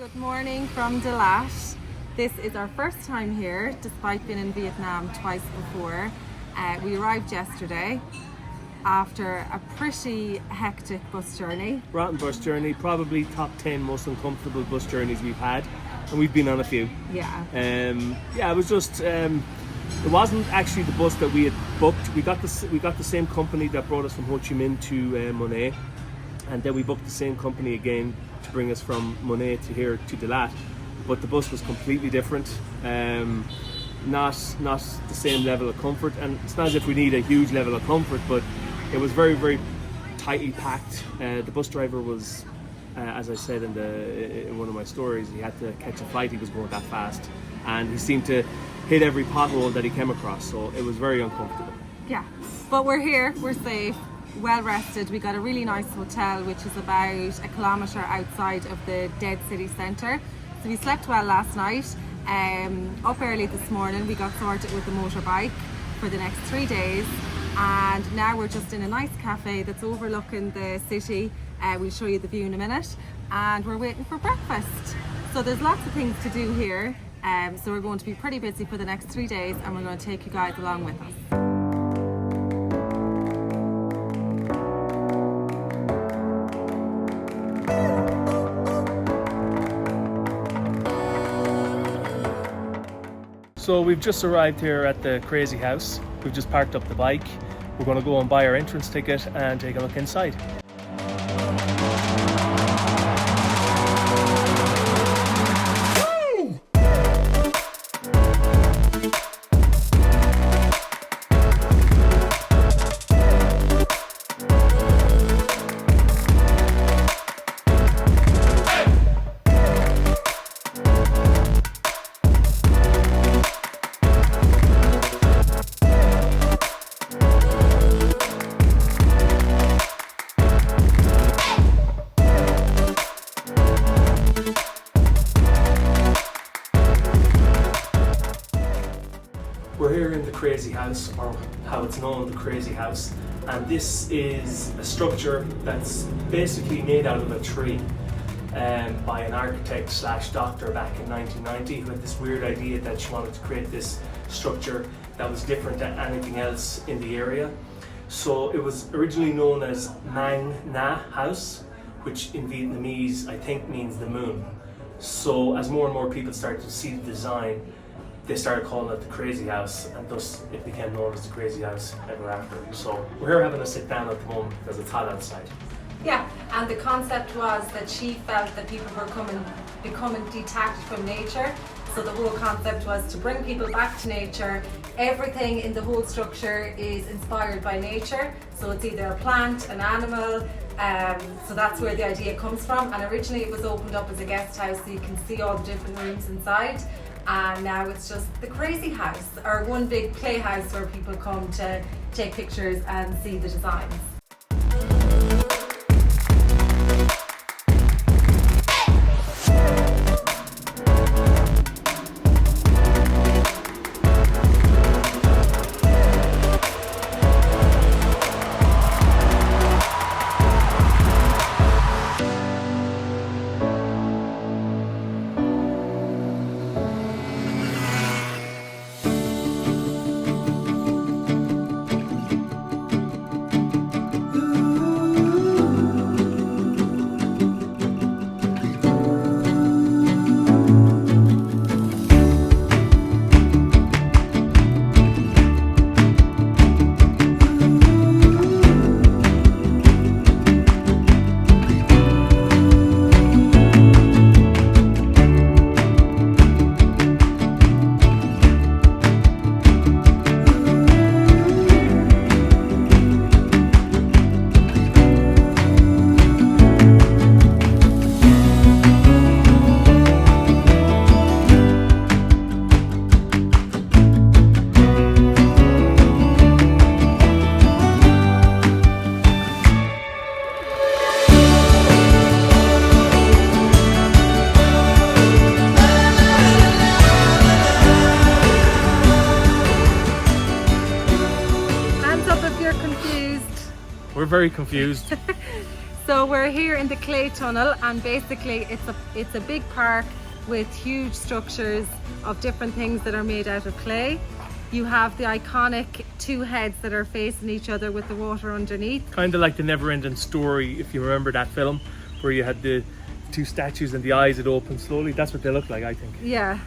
Good morning from Delat. This is our first time here, despite being in Vietnam twice before. We arrived yesterday after a pretty hectic bus journey. Rotten bus journey, probably top 10 most uncomfortable bus journeys we've had, and we've been on a few. Yeah. It was just, it wasn't actually the bus that we had booked. We got the same company that brought us from Ho Chi Minh to Monet, and then we booked the same company again to bring us from Monet to here to Dalat, but the bus was completely different. Not the same level of comfort, and it's not as if we need a huge level of comfort, but it was very, very tightly packed. The bus driver was, as I said in one of my stories, he had to catch a flight. He was going that fast, and he seemed to hit every pothole that he came across, so it was very uncomfortable. Yeah, but we're here, we're safe, well rested. We got a really nice hotel which is about a kilometre outside of the dead city centre, so we slept well last night. Up early this morning we got sorted with the motorbike for the next 3 days, and now we're just in a nice cafe that's overlooking the city. We'll show you the view in a minute, and we're waiting for breakfast. So there's lots of things to do here, so we're going to be pretty busy for the next 3 days, and we're going to take you guys along with us. So we've just arrived here at the Crazy House. We've just parked up the bike. We're going to go and buy our entrance ticket and take a look inside. We're here in the Crazy House, or how it's known, the Crazy House, and this is a structure that's basically made out of a tree by an architect slash doctor back in 1990 who had this weird idea that she wanted to create this structure that was different than anything else in the area. So it was originally known as Mang Na House, which in Vietnamese I think means the moon. So as more and more people started to see the design, they started calling it the Crazy House, and thus it became known as the Crazy House ever after. So we're here having a sit down at the moment because it's hot outside. Yeah, and the concept was that she felt that people were becoming detached from nature. So the whole concept was to bring people back to nature. Everything in the whole structure is inspired by nature. So it's either a plant, an animal, so that's where the idea comes from. And originally it was opened up as a guest house, so you can see all the different rooms inside. And now it's just the Crazy House, or one big playhouse where people come to take pictures and see the designs. We're very confused. So we're here in the clay tunnel, and basically it's a big park with huge structures of different things that are made out of clay. You have the iconic two heads that are facing each other with the water underneath. Kind of like the Never-Ending Story, if you remember that film, where you had the two statues and the eyes that open slowly. That's what they look like, I think. Yeah.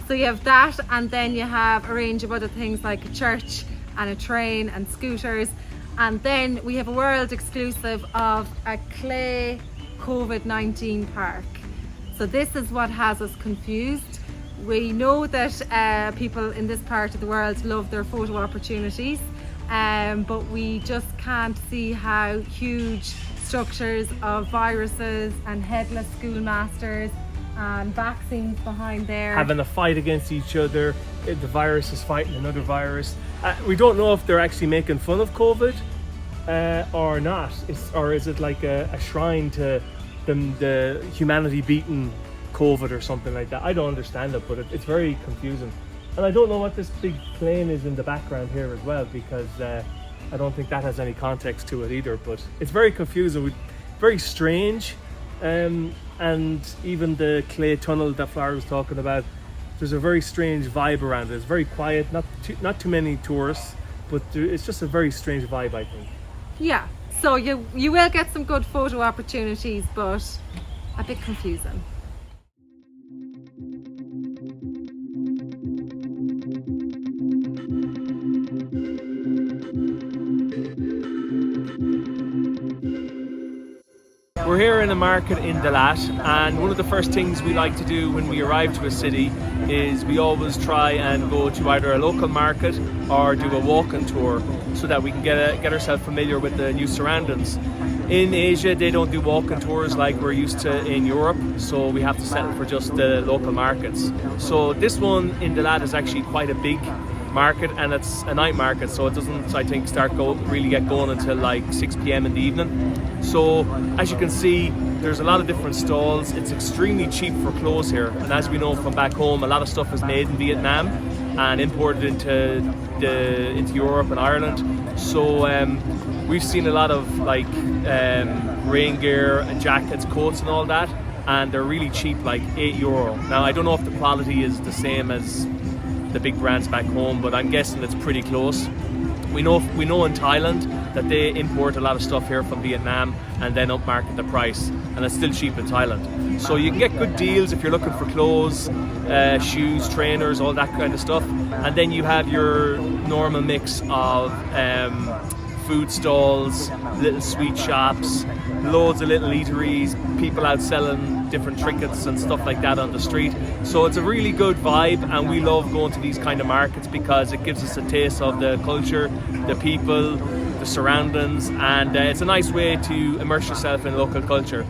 So you have that, and then you have a range of other things like a church and a train and scooters. And then we have a world exclusive of a clay COVID-19 park. So this is what has us confused. We know that people in this part of the world love their photo opportunities, but we just can't see how huge structures of viruses and headless schoolmasters and vaccines behind there. Having a fight against each other, the virus is fighting another virus. We don't know if they're actually making fun of COVID or not, or is it like a shrine to the humanity beating COVID or something like that. I don't understand it, but it's very confusing. And I don't know what this big plane is in the background here as well, because I don't think that has any context to it either, but it's very confusing, very strange. And even the clay tunnel that Flora was talking about, there's a very strange vibe around it. It's very quiet, not too many tourists, but it's just a very strange vibe, I think. Yeah, so you will get some good photo opportunities, but a bit confusing. We're here in a market in Dalat, and one of the first things we like to do when we arrive to a city is we always try and go to either a local market or do a walking tour so that we can get ourselves familiar with the new surroundings. In Asia, they don't do walking tours like we're used to in Europe, so we have to settle for just the local markets. So this one in Delat is actually quite a big market, and it's a night market, so it doesn't, I think, really get going until like 6 p.m. in the evening. So as you can see, there's a lot of different stalls. It's extremely cheap for clothes here, and as we know from back home, a lot of stuff is made in Vietnam and imported into Europe and Ireland. So we've seen a lot of like rain gear and jackets, coats and all that, and they're really cheap, like €8. Now I don't know if the quality is the same as the big brands back home, but I'm guessing it's pretty close. We know in Thailand that they import a lot of stuff here from Vietnam and then upmarket the price, and it's still cheap in Thailand. So you can get good deals if you're looking for clothes, shoes, trainers, all that kind of stuff. And then you have your normal mix of food stalls, little sweet shops, loads of little eateries, people out selling different trinkets and stuff like that on the street. So it's a really good vibe, and we love going to these kind of markets because it gives us a taste of the culture, the people, the surroundings, and it's a nice way to immerse yourself in local culture.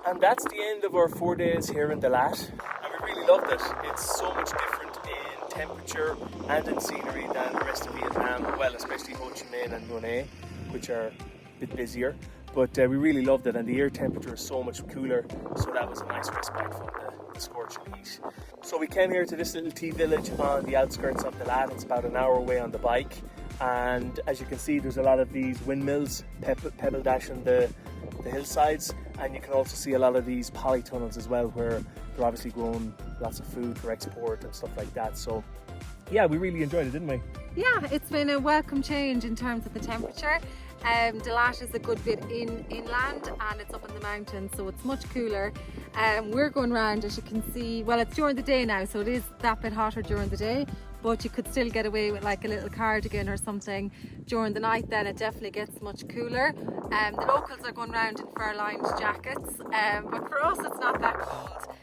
And that's the end of our 4 days here in Dalat, and we really loved it. It's so much different in temperature and in scenery than the rest of Vietnam, well, especially Ho Chi Minh and Nonne, which are a bit busier. But we really loved it, and the air temperature is so much cooler, so that was a nice respite from the scorching heat. So we came here to this little tea village on the outskirts of Dalat. It's about an hour away on the bike, and as you can see, there's a lot of these windmills pebble dashing the hillsides, and you can also see a lot of these polytunnels as well, where they're obviously growing lots of food for export and stuff like that. So yeah, we really enjoyed it, didn't we? Yeah, it's been a welcome change in terms of the temperature. Dalat is a good bit inland, and it's up in the mountains, so it's much cooler. We're going around, as you can see, well, it's during the day now, so it is that bit hotter during the day, but you could still get away with like a little cardigan or something. During the night then it definitely gets much cooler. The locals are going around in fur-lined jackets, but for us it's not that cold.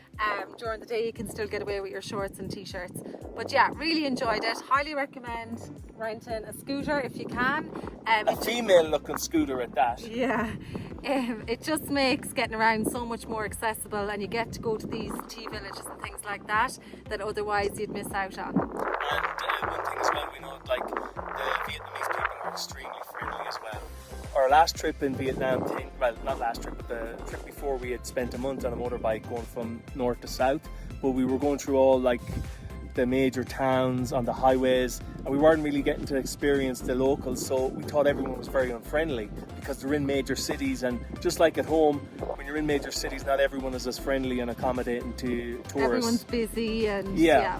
During the day you can still get away with your shorts and t-shirts. But yeah, really enjoyed it. Highly recommend renting a scooter if you can. A female looking scooter at that. Yeah, it just makes getting around so much more accessible, and you get to go to these tea villages and things like that otherwise you'd miss out on. And one thing as well, we know like the Vietnamese people are extremely friendly as well. Our last trip in Vietnam, not last trip, but the trip before, we had spent a month on a motorbike going from north to south, but we were going through all like the major towns on the highways, and we weren't really getting to experience the locals, so we thought everyone was very unfriendly because they're in major cities, and just like at home, when you're in major cities, not everyone is as friendly and accommodating to tourists. Everyone's busy and yeah.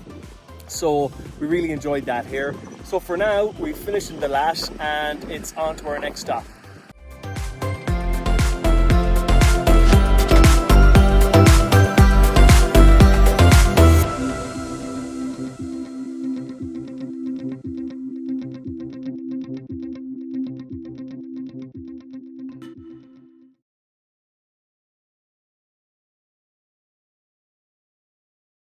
So we really enjoyed that here. So for now, we've finished in Dalat and it's on to our next stop.